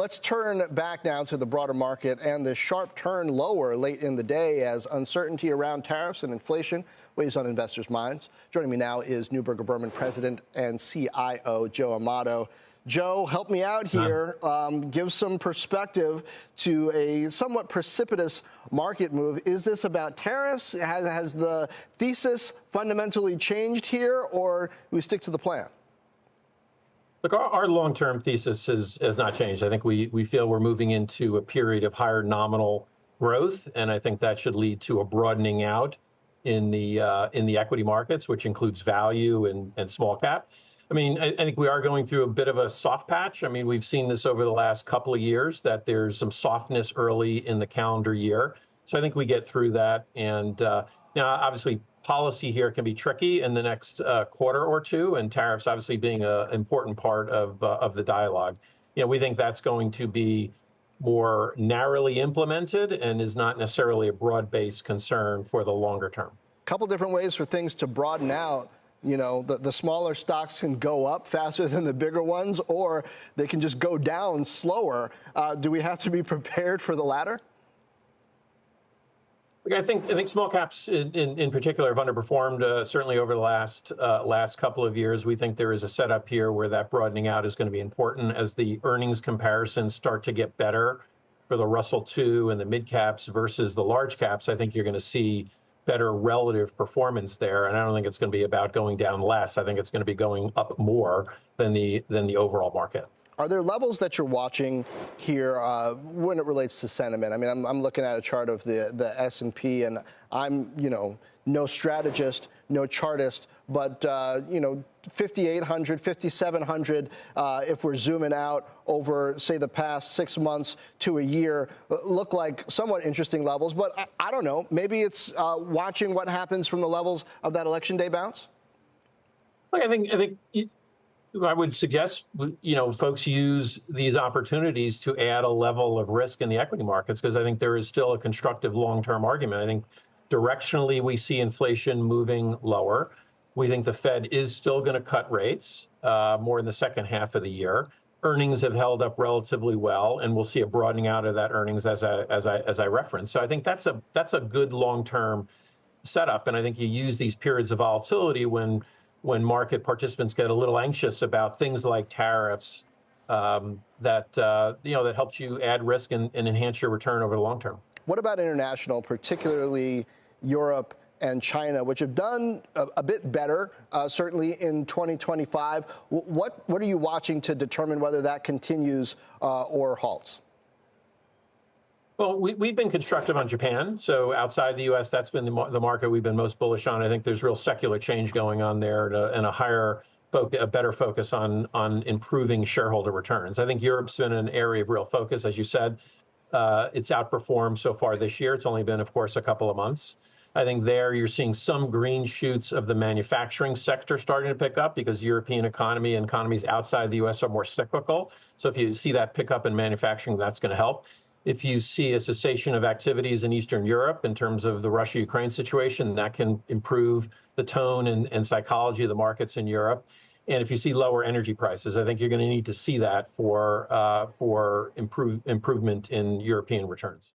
Let's turn back now to the broader market and the sharp turn lower late in the day as uncertainty around tariffs and inflation weighs on investors' minds. Joining me now is Neuberger Berman President and CIO Joe Amato. Joe, help me out here. Give some perspective to a somewhat precipitous market move. Is this about tariffs? Has the thesis fundamentally changed here, or do we stick to the plan? Look, our long-term thesis has not changed. I think we feel we're moving into a period of higher nominal growth, and I think that should lead to a broadening out in the equity markets, which includes value and small cap. I mean, I think we are going through a bit of a soft patch. I mean, we've seen this over the last couple of years, that there's some softness early in the calendar year. So I think we get through that. And now, obviously, policy here can be tricky in the next quarter or two, and tariffs obviously being an important part of the dialogue. You know, we think that's going to be more narrowly implemented and is not necessarily a broad-based concern for the longer term. A couple different ways for things to broaden out. You know, the smaller stocks can go up faster than the bigger ones, or they can just go down slower. Do we have to be prepared for the latter? I think small caps in particular have underperformed certainly over the last couple of years. We think there is a setup here where that broadening out is going to be important as the earnings comparisons start to get better for the Russell 2 and the mid caps versus the large caps. I think you're going to see better relative performance there, and I don't think it's going to be about going down less. I think it's going to be going up more than the overall market. Are there levels that you're watching here when it relates to sentiment? I mean, I'm looking at a chart of the S&P, and I'm, no strategist, no chartist, but, 5,800, 5,700, if we're zooming out over, say, the past 6 months to a year, look like somewhat interesting levels. But I don't know. Maybe it's watching what happens from the levels of that election day bounce? Look, I would suggest, folks use these opportunities to add a level of risk in the equity markets, because I think there is still a constructive long-term argument. I think directionally we see inflation moving lower. We think the Fed is still going to cut rates more in the second half of the year. Earnings have held up relatively well, and we'll see a broadening out of that earnings as I referenced. So I think that's a good long-term setup, and I think you use these periods of volatility when market participants get a little anxious about things like tariffs, that helps you add risk and enhance your return over the long term. What about international, particularly Europe and China, which have done a bit better, certainly in 2025? What are you watching to determine whether that continues or halts? Well, we've been constructive on Japan. So outside the U.S., that's been the market we've been most bullish on. I think there's real secular change going on there, and a better focus on improving shareholder returns. I think Europe's been an area of real focus, as you said. It's outperformed so far this year. It's only been, of course, a couple of months. I think there you're seeing some green shoots of the manufacturing sector starting to pick up, because European economy and economies outside the U.S. are more cyclical. So if you see that pick up in manufacturing, that's going to help. If you see a cessation of activities in Eastern Europe in terms of the Russia-Ukraine situation, that can improve the tone and psychology of the markets in Europe. And if you see lower energy prices, I think you're going to need to see that for improvement in European returns.